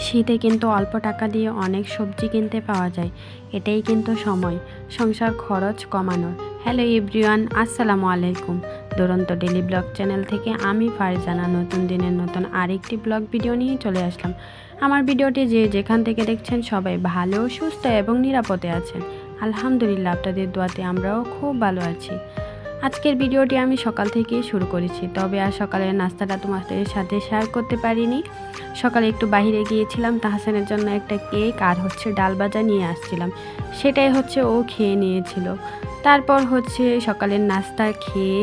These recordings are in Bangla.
শীতে কিন্তু অল্প টাকা দিয়ে অনেক সবজি কিনতে পাওয়া যায়। এটাই কিন্তু সময় সংসার খরচ কমানোর। হ্যালো এভরিওয়ান, আসসালামু আলাইকুম। দুরন্ত ডেলি ব্লগ চ্যানেল থেকে আমি ফারজানা নতুন দিনের নতুন আরেকটি ব্লগ ভিডিও নিয়ে চলে আসলাম। আমার ভিডিওটি যে যেখান থেকে দেখছেন সবাই ভালো, সুস্থ এবং নিরাপদে আছেন। আলহামদুলিল্লাহ, আপনাদের দোয়াতে আমরাও খুব ভালো আছি। আজকের ভিডিওটি আমি সকাল থেকেই শুরু করেছি, তবে আর সকালের নাস্তাটা তোমাদের সাথে শেয়ার করতে পারিনি। সকালে একটু বাইরে গিয়েছিলাম, তাহসানের জন্য একটা কেক আর ডাল ভাজা নিয়ে আসছিলাম, সেটাই ও খেয়ে নিয়েছিল। তারপর সকালের নাস্তা খেয়ে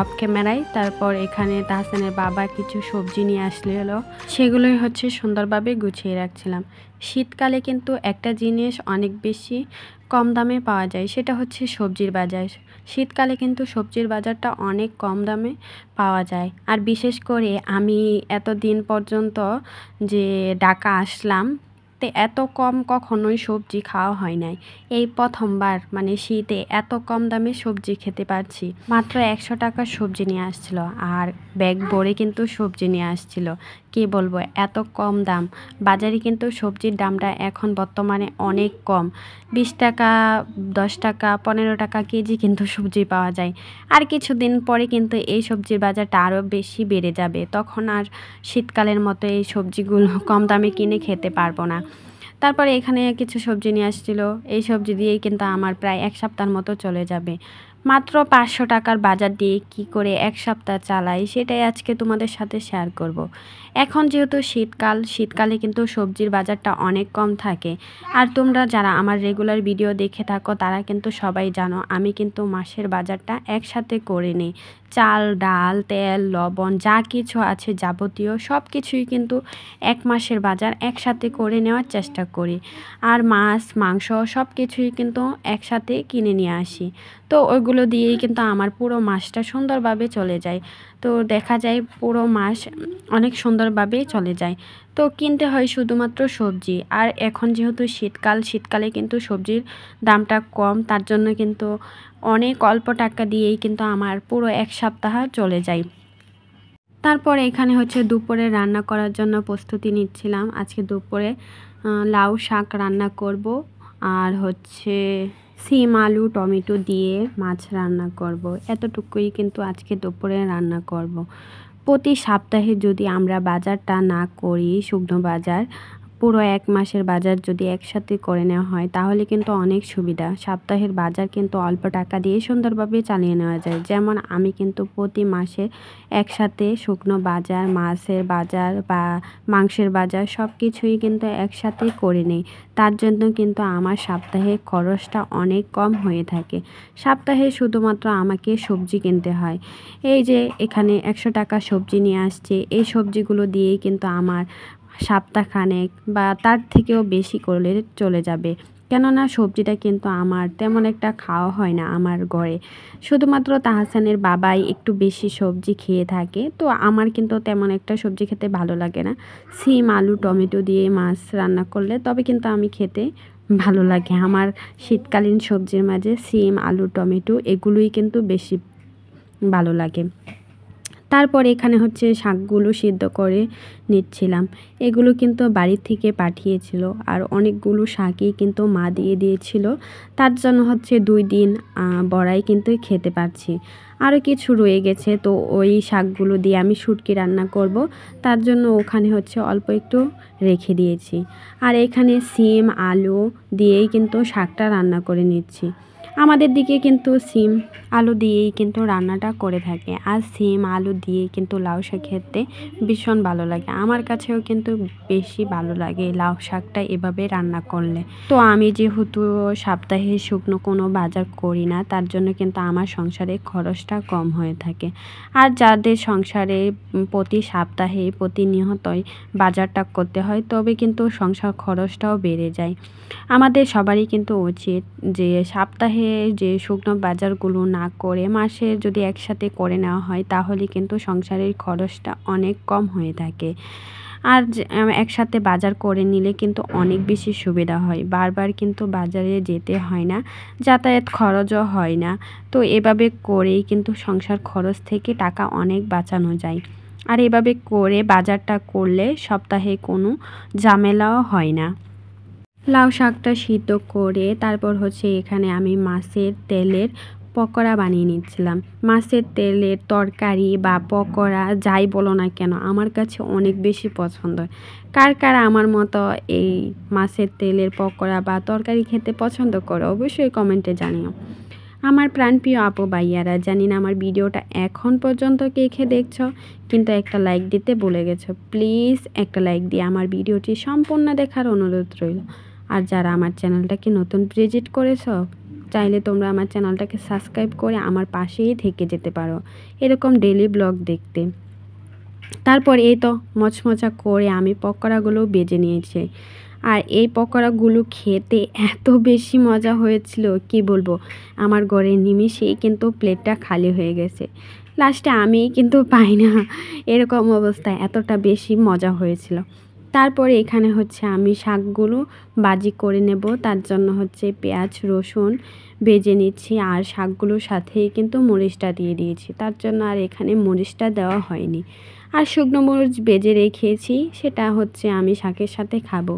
অফ ক্যামেরায় তারপর এখানে তাহসানের বাবা কিছু সবজি নিয়ে আসলো, সেগুলোই সুন্দরভাবে গুছিয়ে রাখছিলাম। শীতকালে কিন্তু একটা জিনিস অনেক বেশি কম দামে পাওয়া যায়, সেটা সবজির বাজার। শীতকালে কিন্তু সবজির বাজারটা অনেক কম দামে পাওয়া যায়। আর বিশেষ করে আমি এতদিন পর্যন্ত যে ঢাকা আসলাম, তো এত কম কখনোই সবজি খাওয়া হয় নাই। এই প্রথমবার মানে শীতে এত কম দামে সবজি খেতে পারছি। মাত্র 100 টাকার সবজি নিয়ে আসছিল, আর ব্যাগ ভরে কিন্তু সবজি নিয়ে আসছিল। কি বলবো, এত কম দাম। বাজারে কিন্তু সবজির দামটা এখন বর্তমানে অনেক কম। 20 টাকা, 10 টাকা, 15 টাকা কেজি কিন্তু সবজি পাওয়া যায়। আর কিছুদিন পরে কিন্তু এই সবজির বাজারটা আরও বেশি বেড়ে যাবে। তখন আর শীতকালের মতো এই সবজিগুলো কম দামে কিনে খেতে পারবো না। তারপরে এখানে কিছু সবজি নিয়ে আসছিল। এই সবজি দিয়েই কিন্তু আমার প্রায় 1 সপ্তাহের মতো চলে যাবে। মাত্র 500 টাকার বাজার দিয়ে কি করে 1 সপ্তাহ চালাই, সেটাই আজকে তোমাদের সাথে শেয়ার করব। এখন যেহেতু শীতকালে কিন্তু সবজির বাজারটা অনেক কম থাকে। আর তোমরা যারা আমার রেগুলার ভিডিও দেখে থাকো তারা কিন্তু সবাই জানো, আমি কিন্তু মাসের বাজারটা একসাথে করে নিই। চাল, ডাল, তেল, লবণ যা কিছু আছে যাবতীয় সব কিছুই কিন্তু 1 মাসের বাজার একসাথে করে নেওয়ার চেষ্টা করি। আর মাছ, মাংস সব কিছুই কিন্তু একসাথে কিনে নিয়ে আসি। তো ওইগুলো দিয়েই কিন্তু আমার পুরো মাসটা সুন্দরভাবে চলে যায়। তো দেখা যায় পুরো মাস অনেক সুন্দরভাবে চলে যায়। তো কিনতে হয় শুধুমাত্র সবজি। আর এখন যেহেতু শীতকালে কিন্তু সবজির দামটা কম, তার জন্য কিন্তু অনেক অল্প টাকা দিয়েই কিন্তু আমার পুরো 1 সপ্তাহ চলে যায়। তারপর এখানে দুপুরে রান্না করার জন্য প্রস্তুতি নিচ্ছিলাম। আজকে দুপুরে লাউ শাক রান্না করব, আর সিম, আলু, টমেটো দিয়ে মাছ রান্না করব। এতটুকুই কিন্তু আজকে দুপুরে রান্না করব। প্রতি সপ্তাহে যদি আমরা বাজারটা না করি, শুকনো বাজার, পুরো 1 মাসের বাজার যদি একসাথে করে নেওয়া হয় তাহলে কিন্তু অনেক সুবিধা। সপ্তাহের বাজার কিন্তু অল্প টাকা দিয়ে সুন্দরভাবে চালিয়ে নেওয়া যায়। যেমন আমি কিন্তু প্রতি মাসে একসাথে শুকনো বাজার, মাছের বাজার বা মাংসের বাজার সব কিছুই কিন্তু একসাথে করে নিই। তার জন্য কিন্তু আমার সপ্তাহে খরচটা অনেক কম হয়ে থাকে। সপ্তাহে শুধুমাত্র আমাকে সবজি কিনতে হয়। এই যে এখানে 100 টাকা সবজি নিয়ে আসছে, এই সবজিগুলো দিয়েই কিন্তু আমার সপ্তাহখানেক বা তার থেকেও বেশি করলে চলে যাবে। কেননা সবজিটা কিন্তু আমার তেমন একটা খাওয়া হয় না আমার ঘরে। শুধুমাত্র তাহসানের বাবাই একটু বেশি সবজি খেয়ে থাকে, তো আমার কিন্তু তেমন একটা সবজি খেতে ভালো লাগে না। সিম, আলু, টমেটো দিয়ে মাছ রান্না করলে তবে কিন্তু আমি খেতে ভালো লাগে। আমার শীতকালীন সবজির মাঝে সিম, আলু, টমেটো এগুলোই কিন্তু বেশি ভালো লাগে। তারপর এখানে শাকগুলো সিদ্ধ করে নিচ্ছিলাম। এগুলো কিন্তু বাড়ির থেকে পাঠিয়েছিল, আর অনেকগুলো শাকই কিন্তু মা দিয়ে দিয়েছিল। তার জন্য 2 দিন বড়াই কিন্তু খেতে পারছি। আরও কিছু রয়ে গেছে, তো ওই শাকগুলো দিয়ে আমি শুটকি রান্না করব। তার জন্য ওখানে অল্প একটু রেখে দিয়েছি। আর এখানে সিম, আলু দিয়েই কিন্তু শাকটা রান্না করে নিচ্ছি। আমাদের দিকে কিন্তু সিম, আলু দিয়েই কিন্তু রান্নাটা করে থাকে। আর সিম, আলু দিয়ে কিন্তু লাউ শাক খেতে ভীষণ ভালো লাগে। আমার কাছেও কিন্তু বেশি ভালো লাগে লাউ শাকটা এভাবে রান্না করলে। তো আমি যেহেতু সপ্তাহে শুকনো কোনো বাজার করি না, তার জন্য কিন্তু আমার সংসারে খরচটা কম হয়ে থাকে। আর যাদের সংসারে প্রতি সপ্তাহে প্রতিনিয়তই বাজারটা করতে হয়, তবে কিন্তু সংসার খরচটাও বেড়ে যায়। আমাদের সবারই কিন্তু উচিত যে সপ্তাহে যে শুকনো বাজারগুলো না করে মাসে যদি একসাথে করে নেওয়া হয় তাহলে কিন্তু সংসারের খরচটা অনেক কম হয়ে থাকে। আর একসাথে বাজার করে নিলে কিন্তু অনেক বেশি সুবিধা হয়। বারবার কিন্তু বাজারে যেতে হয় না, যাতায়াত খরচও হয় না। তো এভাবে করেই কিন্তু সংসার খরচ থেকে টাকা অনেক বাঁচানো যায়। আর এভাবে করে বাজারটা করলে সপ্তাহে কোনো ঝামেলাও হয় না। লাউ শাকটা সিদ্ধ করে তারপর হচ্ছে এখানে আমি মাছের তেলের পকোড়া বানিয়ে নিচ্ছিলাম। মাছের তেলের তরকারি বা পকোড়া যাই বলো না কেন আমার কাছে অনেক বেশি পছন্দ। কার কার আমার মতো এই মাছের তেলের পকোড়া বা তরকারি খেতে পছন্দ করো অবশ্যই কমেন্টে জানিও। আমার প্রাণপ্রিয় আপু ভাইয়ারা, জানি না আমার ভিডিওটা এখন পর্যন্ত কে খেয়ে দেখছো, কিন্তু একটা লাইক দিতে ভুলে গেছো। প্লিজ একটা লাইক দিয়ে আমার ভিডিওটি সম্পূর্ণ দেখার অনুরোধ রইল। আর যারা আমার চ্যানেলটাকে নতুন ভিজিট করেছো, চাইলে তোমরা আমার চ্যানেলটাকে সাবস্ক্রাইব করে আমার পাশেই থেকে যেতে পারো এরকম ডেইলি ব্লগ দেখতে। তারপর এই তো মচমচা করে আমি পকোড়াগুলো বেজে নিয়েছি। আর এই পকোড়াগুলো খেতে এত বেশি মজা হয়েছিল কি বলবো, আমার ঘরে নিমিষেই কিন্তু প্লেটটা খালি হয়ে গেছে। লাস্টে আমি কিন্তু পাই না, এরকম অবস্থায় এতটা বেশি মজা হয়েছিল। তারপরে এখানে হচ্ছে আমি শাকগুলো ভাজি করে নেব, তার জন্য হচ্ছে পেঁয়াজ রসুন ভেজে নিচ্ছি। আর শাকগুলোর সাথেই কিন্তু মরিচটা দিয়ে দিয়েছি, তার জন্য আর এখানে মরিচটা দেওয়া হয়নি। আর শুকনো মরিচ ভেজে রেখেছি, সেটা হচ্ছে আমি শাকের সাথে খাবো।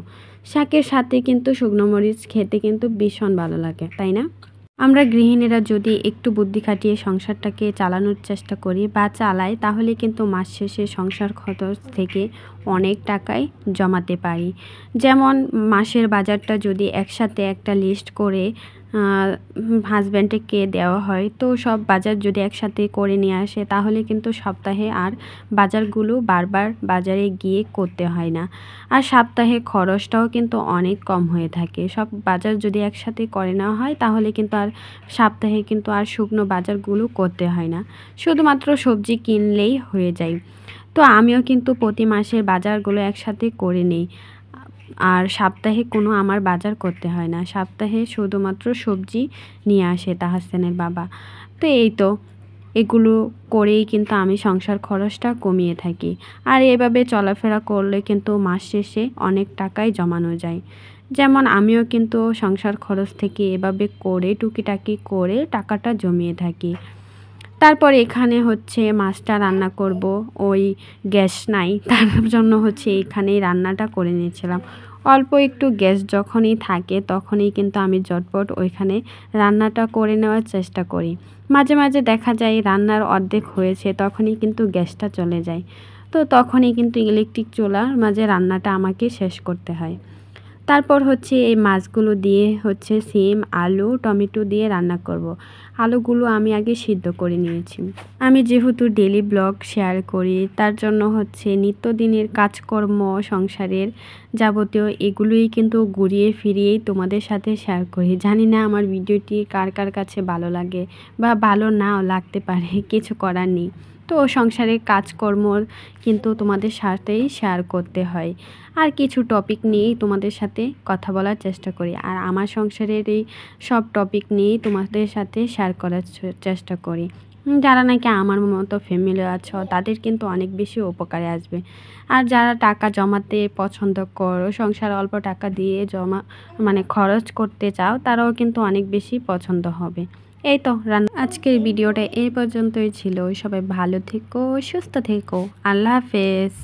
শাকের সাথে কিন্তু শুকনো মরিচ খেতে কিন্তু ভীষণ ভালো লাগে, তাই না? আমরা গৃহিণীরা যদি একটু বুদ্ধি খাটিয়ে সংসারটাকে চালানোর চেষ্টা করি বা চালাই, তাহলে কিন্তু মাস শেষে সংসার খরচ থেকে অনেক টাকাই জমাতে পারি। যেমন মাসের বাজারটা যদি একসাথে একটা লিস্ট করে হাজব্যান্ডকে দেওয়া হয়, তো সব বাজার যদি একসাথে করে নিয়ে আসে, তাহলে কিন্তু সপ্তাহে আর বাজারগুলো বারবার বাজারে গিয়ে করতে হয় না। আর সপ্তাহে খরচটাও কিন্তু অনেক কম হয়ে থাকে। সব বাজার যদি একসাথে করে নেওয়া হয়, তাহলে কিন্তু আর সপ্তাহে কিন্তু আর শুকনো বাজারগুলো করতে হয় না, শুধুমাত্র সবজি কিনলেই হয়ে যায়। তো আমিও কিন্তু প্রতি মাসের বাজারগুলো একসাথে করে নিই। আর সপ্তাহে কোনো আমার বাজার করতে হয় না, সপ্তাহে শুধুমাত্র সবজি নিয়ে আসে তাহসানের বাবা। তো এই তো এগুলো করেই কিন্তু আমি সংসার খরচটা কমিয়ে থাকি। আর এভাবে চলাফেরা করলে কিন্তু মাস শেষে অনেক টাকাই জমানো যায়। যেমন আমিও কিন্তু সংসার খরচ থেকে এভাবে করে টুকিটাকি করে টাকাটা জমিয়ে থাকি। তারপর এখানে হচ্ছে মাছটা রান্না করব, ওই গ্যাস নাই, তার জন্য হচ্ছে এখানেই রান্নাটা করে নিয়েছিলাম। অল্প একটু গ্যাস যখনই থাকে তখনই কিন্তু আমি ঝটপট ওইখানে রান্নাটা করে নেওয়ার চেষ্টা করি। মাঝে মাঝে দেখা যায় রান্নার অর্ধেক হয়েছে, তখনই কিন্তু গ্যাসটা চলে যায়। তো তখনই কিন্তু ইলেকট্রিক চুলার মাঝে রান্নাটা আমাকে শেষ করতে হয়। তারপর হচ্ছে এই মাছগুলো দিয়ে হচ্ছে সিম আলু টমেটো দিয়ে রান্না করব। আলুগুলো আমি আগে সিদ্ধ করে নিয়েছি। আমি যেহেতু ডেলি ব্লগ শেয়ার করি, তার জন্য হচ্ছে নিত্যদিনের কাজকর্ম সংসারের যাবতীয় এগুলোই কিন্তু ঘুরিয়ে ফিরিয়েই তোমাদের সাথে শেয়ার করি। জানি না আমার ভিডিওটি কার কার কাছে ভালো লাগে বা ভালো নাও লাগতে পারে, কিছু করার নেই। তো সংসারের কাজকর্ম কিন্তু তোমাদের সাথেই শেয়ার করতে হয়। আর কিছু টপিক নিয়েই তোমাদের সাথে কথা বলার চেষ্টা করি। আর আমার সংসারের এই সব টপিক নিয়েই তোমাদের সাথে শেয়ার করার চেষ্টা করি। যারা নাকি আমার মতো ফ্যামিলি আছো, তাদের কিন্তু অনেক বেশি উপকারে আসবে। আর যারা টাকা জমাতে পছন্দ করো, সংসার অল্প টাকা দিয়ে খরচ করতে চাও, তারাও কিন্তু অনেক বেশি পছন্দ হবে। এই তো আজকের ভিডিওটা এই পর্যন্তই ছিল। সবাই ভালো থেকো, সুস্থ থেকো। আল্লাহ হাফেজ।